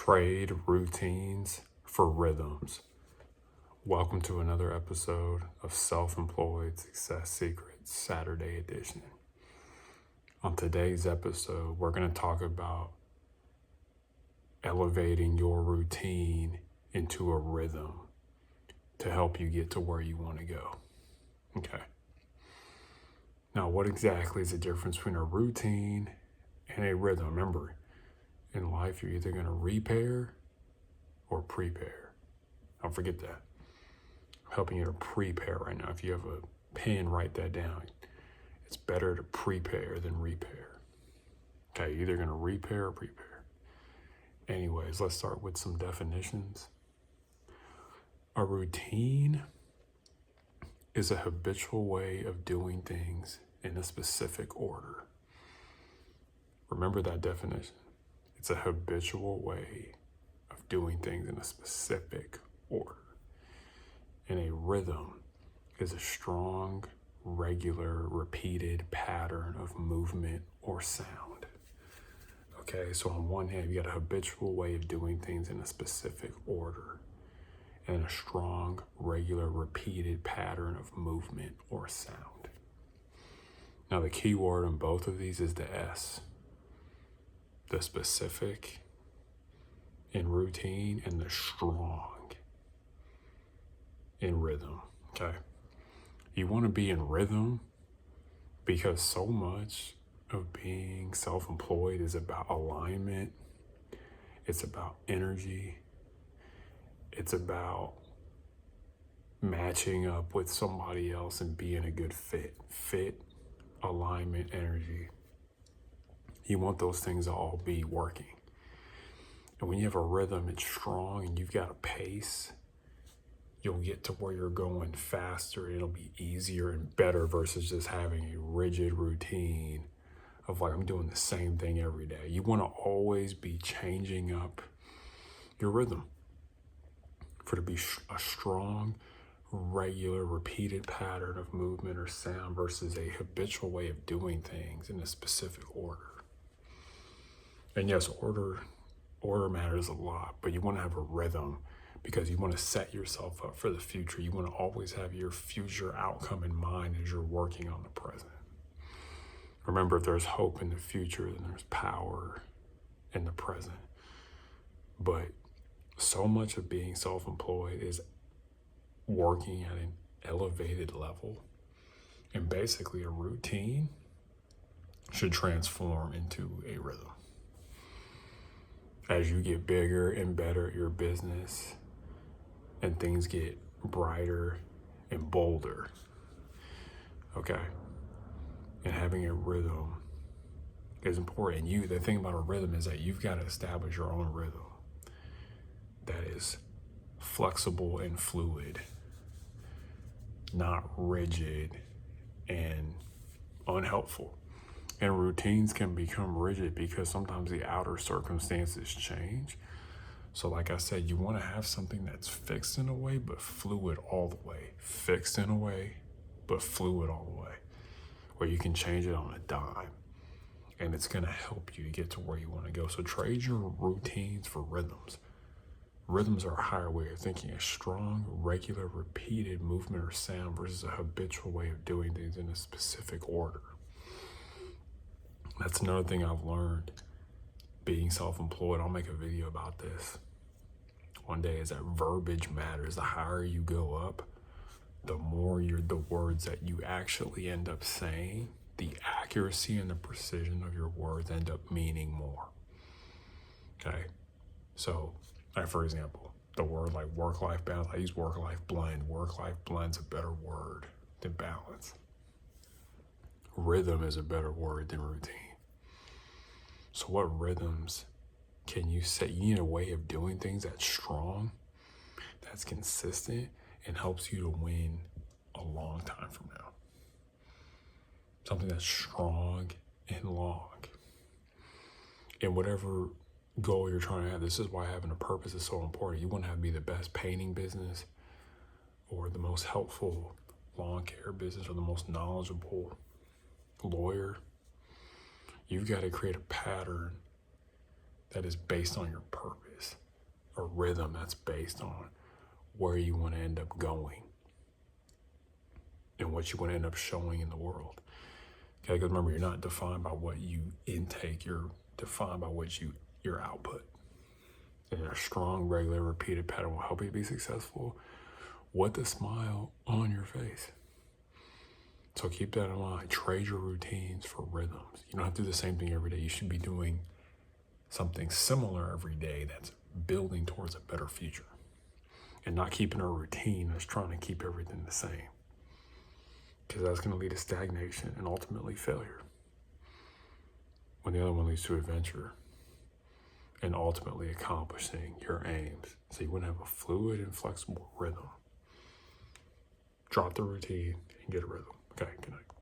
Trade routines for rhythms. Welcome to another episode of Self-Employed Success Secrets Saturday edition. On today's episode, we're going to talk about elevating your routine into a rhythm to help you get to where you want to go. Okay. Now, what exactly is the difference between a routine and a rhythm? Remember, in life, you're either going to repair or prepare. Don't forget that. I'm helping you to prepare right now. If you have a pen, write that down. It's better to prepare than repair. Okay, you're either going to repair or prepare. Anyways, let's start with some definitions. A routine is a habitual way of doing things in a specific order. Remember that definition. It's a habitual way of doing things in a specific order. And a rhythm is a strong, regular, repeated pattern of movement or sound. Okay, so on one hand, you got a habitual way of doing things in a specific order and a strong, regular, repeated pattern of movement or sound. Now, the key word in both of these is the S. The specific in routine and the strong in rhythm, okay? You want to be in rhythm because so much of being self-employed is about alignment. It's about energy. It's about matching up with somebody else and being a good fit. Fit, alignment, energy. You want those things to all be working. And when you have a rhythm, it's strong and you've got a pace, you'll get to where you're going faster. It'll be easier and better versus just having a rigid routine of like, I'm doing the same thing every day. You want to always be changing up your rhythm for it to be a strong, regular, repeated pattern of movement or sound versus a habitual way of doing things in a specific order. And yes, order matters a lot, but you want to have a rhythm because you want to set yourself up for the future. You want to always have your future outcome in mind as you're working on the present. Remember, if there's hope in the future, then there's power in the present. But so much of being self-employed is working at an elevated level. And basically, a routine should transform into a rhythm. As you get bigger and better at your business and things get brighter and bolder, okay? And having a rhythm is important. The thing about a rhythm is that you've got to establish your own rhythm that is flexible and fluid, not rigid and unhelpful. And routines can become rigid because sometimes the outer circumstances change. So like I said, you want to have something that's fixed in a way, but fluid all the way. Fixed in a way, but fluid all the way. Where you can change it on a dime. And it's going to help you to get to where you want to go. So trade your routines for rhythms. Rhythms are a higher way of thinking. A strong, regular, repeated movement or sound versus a habitual way of doing things in a specific order. That's another thing I've learned being self-employed. I'll make a video about this one day, is that verbiage matters. The higher you go up, the more the words that you actually end up saying, the accuracy and the precision of your words end up meaning more. Okay? So, like for example, the word like work-life balance, I use work-life blend. Work-life blend's a better word than balance. Rhythm is a better word than routine. So what rhythms can you set? You need a way of doing things that's strong, that's consistent, and helps you to win a long time from now. Something that's strong and long. And whatever goal you're trying to have, this is why having a purpose is so important. You want to be the best painting business or the most helpful lawn care business or the most knowledgeable lawyer. You've got to create a pattern that is based on your purpose, a rhythm that's based on where you want to end up going and what you want to end up showing in the world. Okay, because remember, you're not defined by what you intake, you're defined by your output. And a strong, regular, repeated pattern will help you be successful with a smile on your face. So keep that in mind. Trade your routines for rhythms. You don't have to do the same thing every day. You should be doing something similar every day that's building towards a better future, and not keeping a routine that's trying to keep everything the same, because that's going to lead to stagnation and ultimately failure, when the other one leads to adventure and ultimately accomplishing your aims. So you want to have a fluid and flexible rhythm. Drop the routine and get a rhythm. Okay, good night.